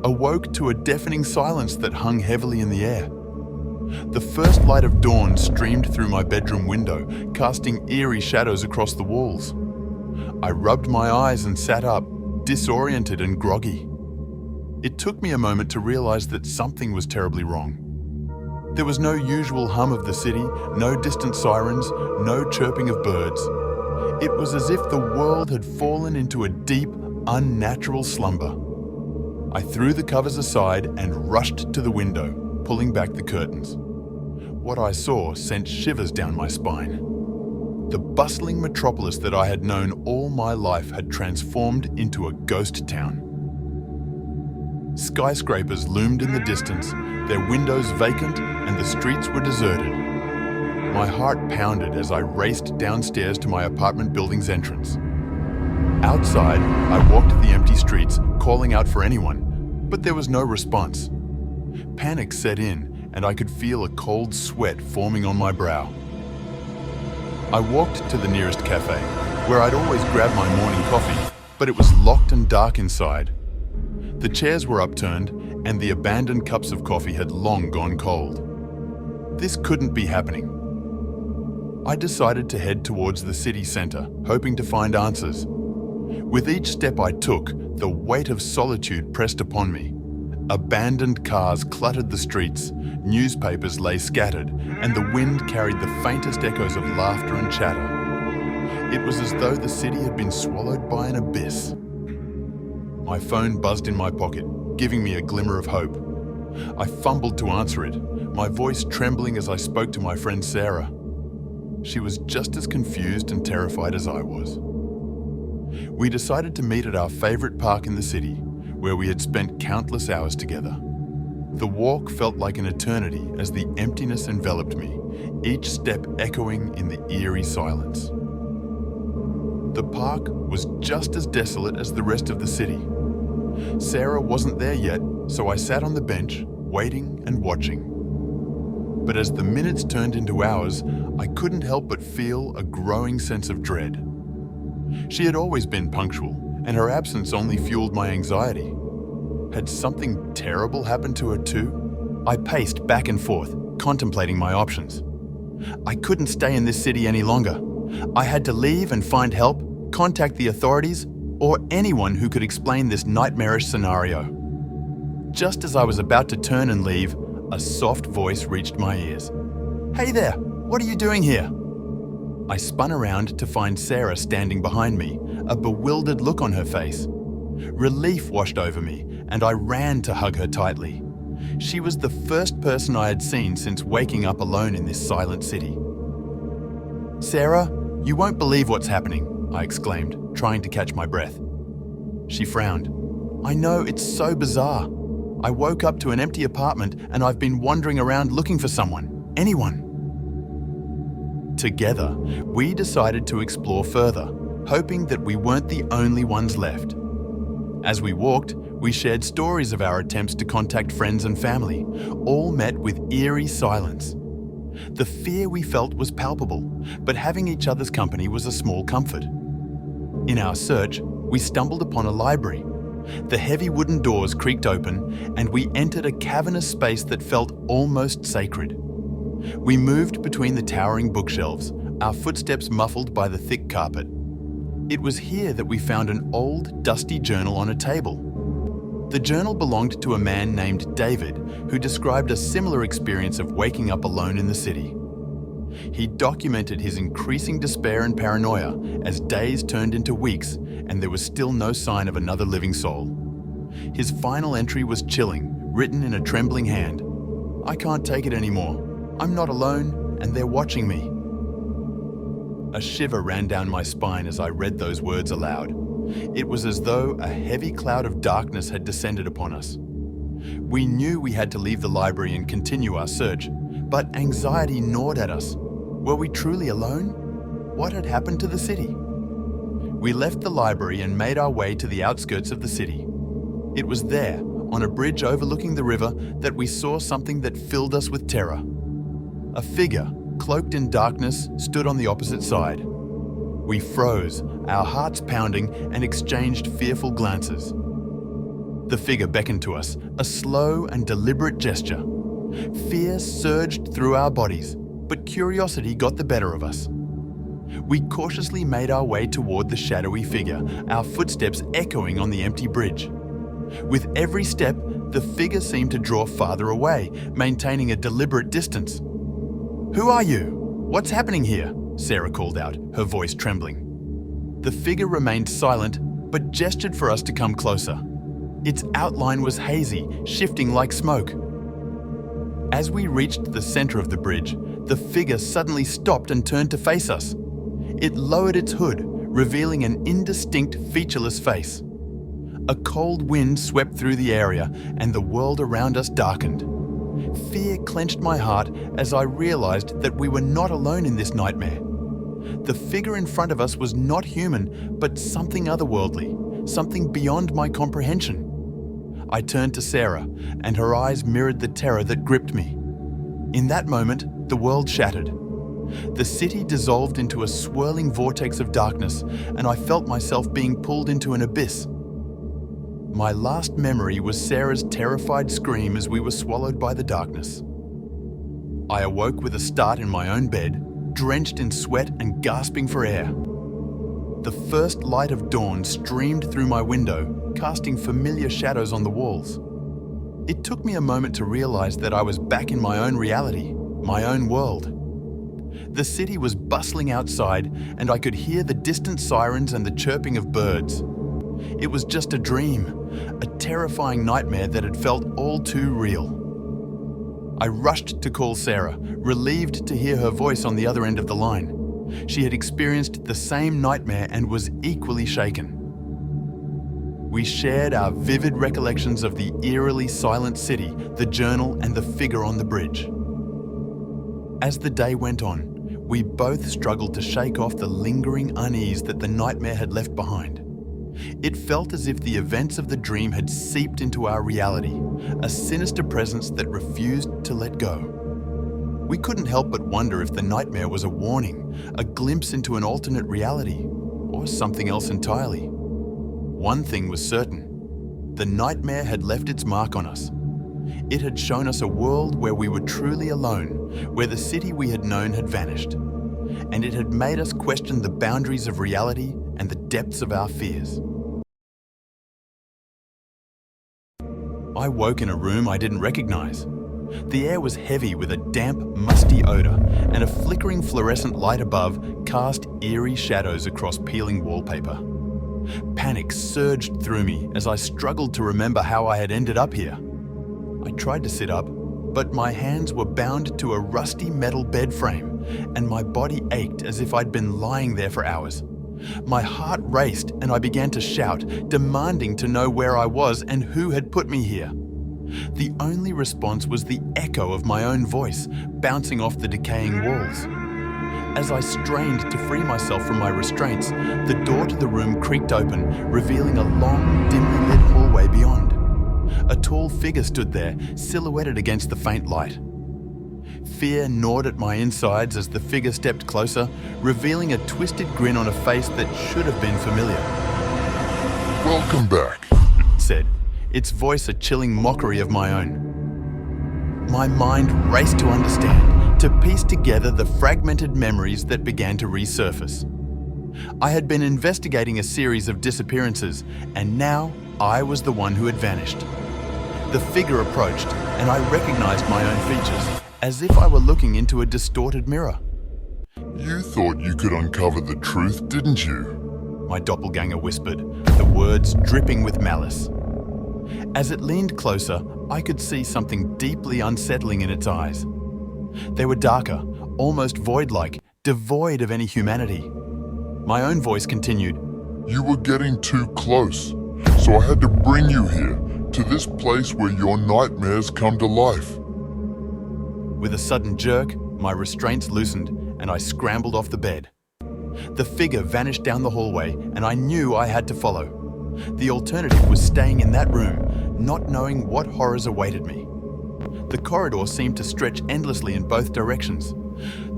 awoke to a deafening silence that hung heavily in the air. The first light of dawn streamed through my bedroom window, casting eerie shadows across the walls. I rubbed my eyes and sat up, disoriented and groggy. It took me a moment to realize that something was terribly wrong. There was no usual hum of the city, no distant sirens, no chirping of birds. It was as if the world had fallen into a deep, unnatural slumber. I threw the covers aside and rushed to the window, pulling back the curtains. What I saw sent shivers down my spine. The bustling metropolis that I had known all my life had transformed into a ghost town. Skyscrapers loomed in the distance, their windows vacant, and the streets were deserted. My heart pounded as I raced downstairs to my apartment building's entrance. Outside, I walked the empty streets, calling out for anyone, but there was no response. Panic set in, and I could feel a cold sweat forming on my brow. I walked to the nearest cafe, where I'd always grab my morning coffee, but it was locked and dark inside. The chairs were upturned, and the abandoned cups of coffee had long gone cold. This couldn't be happening. I decided to head towards the city center, hoping to find answers. With each step I took, the weight of solitude pressed upon me. Abandoned cars cluttered the streets, newspapers lay scattered, and the wind carried the faintest echoes of laughter and chatter. It was as though the city had been swallowed by an abyss. My phone buzzed in my pocket, giving me a glimmer of hope. I fumbled to answer it, my voice trembling as I spoke to my friend Sarah. She was just as confused and terrified as I was. We decided to meet at our favorite park in the city, where we had spent countless hours together. The walk felt like an eternity as the emptiness enveloped me, each step echoing in the eerie silence. The park was just as desolate as the rest of the city. Sarah wasn't there yet, so I sat on the bench, waiting and watching. But as the minutes turned into hours, I couldn't help but feel a growing sense of dread. She had always been punctual, and her absence only fueled my anxiety. Had something terrible happened to her too? I paced back and forth, contemplating my options. I couldn't stay in this city any longer. I had to leave and find help, contact the authorities, or anyone who could explain this nightmarish scenario. Just as I was about to turn and leave, a soft voice reached my ears. "Hey there, what are you doing here?" I spun around to find Sarah standing behind me, a bewildered look on her face. Relief washed over me, and I ran to hug her tightly. She was the first person I had seen since waking up alone in this silent city. "Sarah, you won't believe what's happening," I exclaimed, trying to catch my breath. She frowned. "I know, it's so bizarre. I woke up to an empty apartment and I've been wandering around looking for someone, anyone." Together, we decided to explore further, hoping that we weren't the only ones left. As we walked, we shared stories of our attempts to contact friends and family, all met with eerie silence. The fear we felt was palpable, but having each other's company was a small comfort. In our search, we stumbled upon a library. The heavy wooden doors creaked open, and we entered a cavernous space that felt almost sacred. We moved between the towering bookshelves, our footsteps muffled by the thick carpet. It was here that we found an old, dusty journal on a table. The journal belonged to a man named David, who described a similar experience of waking up alone in the city. He documented his increasing despair and paranoia as days turned into weeks and there was still no sign of another living soul. His final entry was chilling, written in a trembling hand. "I can't take it anymore. I'm not alone, and they're watching me." A shiver ran down my spine as I read those words aloud. It was as though a heavy cloud of darkness had descended upon us. We knew we had to leave the library and continue our search, but anxiety gnawed at us. Were we truly alone? What had happened to the city? We left the library and made our way to the outskirts of the city. It was there, on a bridge overlooking the river, that we saw something that filled us with terror. A figure, cloaked in darkness, stood on the opposite side. We froze, our hearts pounding, and exchanged fearful glances. The figure beckoned to us, a slow and deliberate gesture. Fear surged through our bodies, but curiosity got the better of us. We cautiously made our way toward the shadowy figure, our footsteps echoing on the empty bridge. With every step, the figure seemed to draw farther away, maintaining a deliberate distance. "Who are you? What's happening here?" Sarah called out, her voice trembling. The figure remained silent, but gestured for us to come closer. Its outline was hazy, shifting like smoke. As we reached the center of the bridge, the figure suddenly stopped and turned to face us. It lowered its hood, revealing an indistinct, featureless face. A cold wind swept through the area, and the world around us darkened. Fear clenched my heart as I realized that we were not alone in this nightmare. The figure in front of us was not human, but something otherworldly, something beyond my comprehension. I turned to Sarah, and her eyes mirrored the terror that gripped me. In that moment, the world shattered. The city dissolved into a swirling vortex of darkness, and I felt myself being pulled into an abyss. My last memory was Sarah's terrified scream as we were swallowed by the darkness. I awoke with a start in my own bed, drenched in sweat and gasping for air. The first light of dawn streamed through my window, casting familiar shadows on the walls. It took me a moment to realize that I was back in my own reality, my own world. The city was bustling outside, and I could hear the distant sirens and the chirping of birds. It was just a dream, a terrifying nightmare that had felt all too real. I rushed to call Sarah, relieved to hear her voice on the other end of the line. She had experienced the same nightmare and was equally shaken. We shared our vivid recollections of the eerily silent city, the journal, and the figure on the bridge. As the day went on, we both struggled to shake off the lingering unease that the nightmare had left behind. It felt as if the events of the dream had seeped into our reality, a sinister presence that refused to let go. We couldn't help but wonder if the nightmare was a warning, a glimpse into an alternate reality, or something else entirely. One thing was certain: the nightmare had left its mark on us. It had shown us a world where we were truly alone, where the city we had known had vanished, and it had made us question the boundaries of reality and the depths of our fears. I woke in a room I didn't recognize. The air was heavy with a damp, musty odor, and a flickering fluorescent light above cast eerie shadows across peeling wallpaper. Panic surged through me as I struggled to remember how I had ended up here. I tried to sit up, but my hands were bound to a rusty metal bed frame, and my body ached as if I'd been lying there for hours. My heart raced, and I began to shout, demanding to know where I was and who had put me here. The only response was the echo of my own voice, bouncing off the decaying walls. As I strained to free myself from my restraints, the door to the room creaked open, revealing a long, dimly lit hallway beyond. A tall figure stood there, silhouetted against the faint light. Fear gnawed at my insides as the figure stepped closer, revealing a twisted grin on a face that should have been familiar. "Welcome back," it said, its voice a chilling mockery of my own. My mind raced to understand, to piece together the fragmented memories that began to resurface. I had been investigating a series of disappearances, and now I was the one who had vanished. The figure approached, and I recognized my own features, as if I were looking into a distorted mirror. "You thought you could uncover the truth, didn't you?" My doppelganger whispered, the words dripping with malice. As it leaned closer, I could see something deeply unsettling in its eyes. They were darker, almost void-like, devoid of any humanity. My own voice continued, "You were getting too close, so I had to bring you here, to this place where your nightmares come to life." With a sudden jerk, my restraints loosened and I scrambled off the bed. The figure vanished down the hallway and I knew I had to follow. The alternative was staying in that room, not knowing what horrors awaited me. The corridor seemed to stretch endlessly in both directions.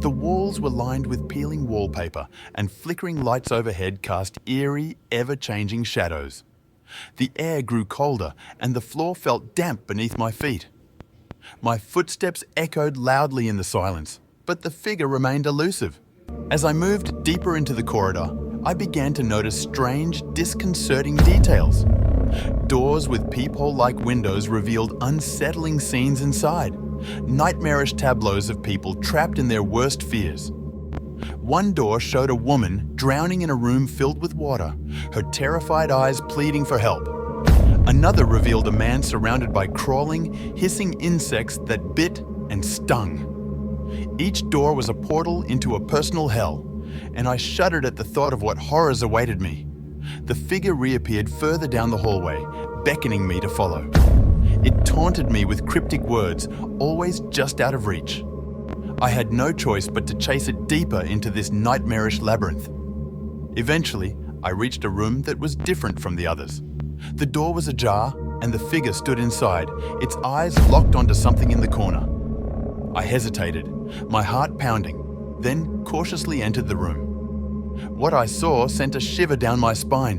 The walls were lined with peeling wallpaper and flickering lights overhead cast eerie, ever-changing shadows. The air grew colder and the floor felt damp beneath my feet. My footsteps echoed loudly in the silence, but the figure remained elusive. As I moved deeper into the corridor, I began to notice strange, disconcerting details. Doors with peephole-like windows revealed unsettling scenes inside, nightmarish tableaus of people trapped in their worst fears. One door showed a woman drowning in a room filled with water, her terrified eyes pleading for help. Another revealed a man surrounded by crawling, hissing insects that bit and stung. Each door was a portal into a personal hell, and I shuddered at the thought of what horrors awaited me. The figure reappeared further down the hallway, beckoning me to follow. It taunted me with cryptic words, always just out of reach. I had no choice but to chase it deeper into this nightmarish labyrinth. Eventually, I reached a room that was different from the others. The door was ajar, and the figure stood inside, its eyes locked onto something in the corner. I hesitated, my heart pounding, then cautiously entered the room. What I saw sent a shiver down my spine.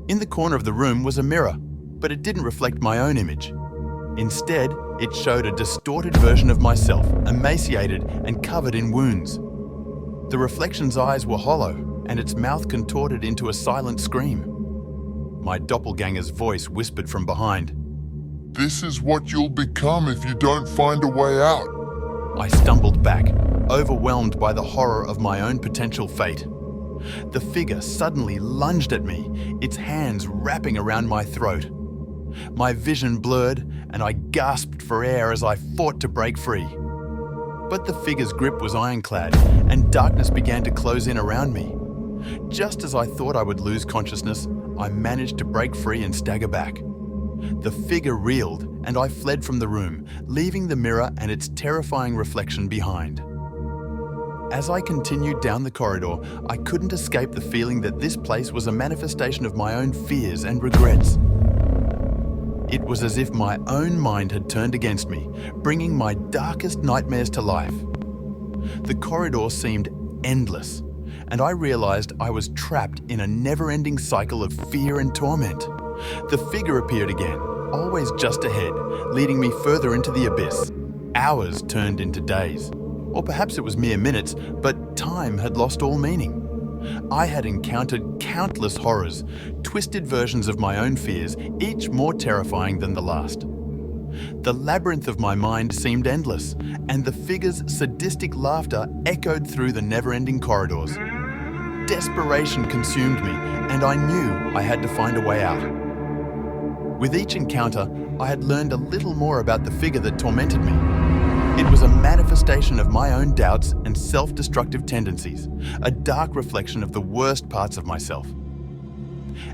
In the corner of the room was a mirror, but it didn't reflect my own image. Instead, it showed a distorted version of myself, emaciated and covered in wounds. The reflection's eyes were hollow, and its mouth contorted into a silent scream. My doppelganger's voice whispered from behind. This is what you'll become if you don't find a way out. I stumbled back, overwhelmed by the horror of my own potential fate. The figure suddenly lunged at me, its hands wrapping around my throat. My vision blurred, and I gasped for air as I fought to break free. But the figure's grip was ironclad, and darkness began to close in around me. Just as I thought I would lose consciousness, I managed to break free and stagger back. The figure reeled, and I fled from the room, leaving the mirror and its terrifying reflection behind. As I continued down the corridor, I couldn't escape the feeling that this place was a manifestation of my own fears and regrets. It was as if my own mind had turned against me, bringing my darkest nightmares to life. The corridor seemed endless, and I realized I was trapped in a never-ending cycle of fear and torment. The figure appeared again, always just ahead, leading me further into the abyss. Hours turned into days. Or perhaps it was mere minutes, but time had lost all meaning. I had encountered countless horrors, twisted versions of my own fears, each more terrifying than the last. The labyrinth of my mind seemed endless, and the figure's sadistic laughter echoed through the never-ending corridors. Desperation consumed me, and I knew I had to find a way out. With each encounter, I had learned a little more about the figure that tormented me. It was a manifestation of my own doubts and self-destructive tendencies, a dark reflection of the worst parts of myself.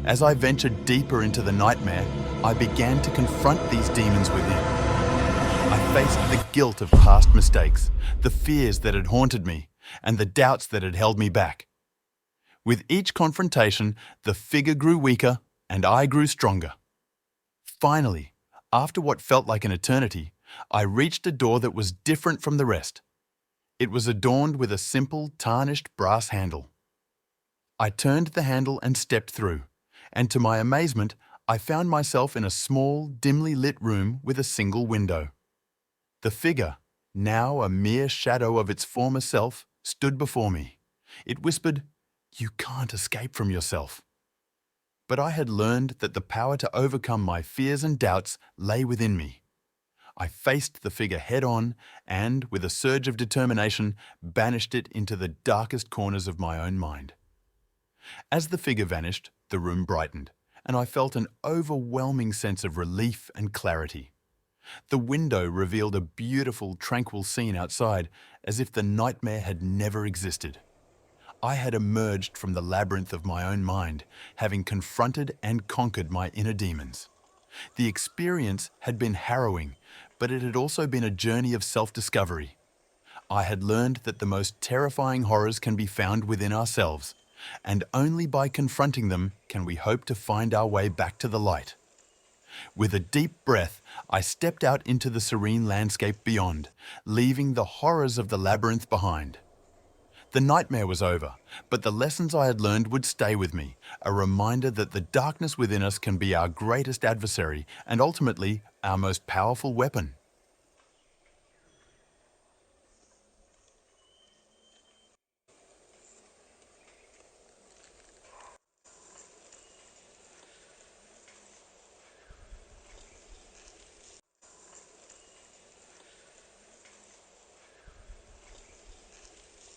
As I ventured deeper into the nightmare, I began to confront these demons within. I faced the guilt of past mistakes, the fears that had haunted me, and the doubts that had held me back. With each confrontation, the figure grew weaker and I grew stronger. Finally, after what felt like an eternity, I reached a door that was different from the rest. It was adorned with a simple, tarnished brass handle. I turned the handle and stepped through, and to my amazement, I found myself in a small, dimly lit room with a single window. The figure, now a mere shadow of its former self, stood before me. It whispered, "You can't escape from yourself." But I had learned that the power to overcome my fears and doubts lay within me. I faced the figure head-on and, with a surge of determination, banished it into the darkest corners of my own mind. As the figure vanished, the room brightened, and I felt an overwhelming sense of relief and clarity. The window revealed a beautiful, tranquil scene outside, as if the nightmare had never existed. I had emerged from the labyrinth of my own mind, having confronted and conquered my inner demons. The experience had been harrowing, but it had also been a journey of self-discovery. I had learned that the most terrifying horrors can be found within ourselves, and only by confronting them can we hope to find our way back to the light. With a deep breath, I stepped out into the serene landscape beyond, leaving the horrors of the labyrinth behind. The nightmare was over, but the lessons I had learned would stay with me, a reminder that the darkness within us can be our greatest adversary and ultimately our most powerful weapon.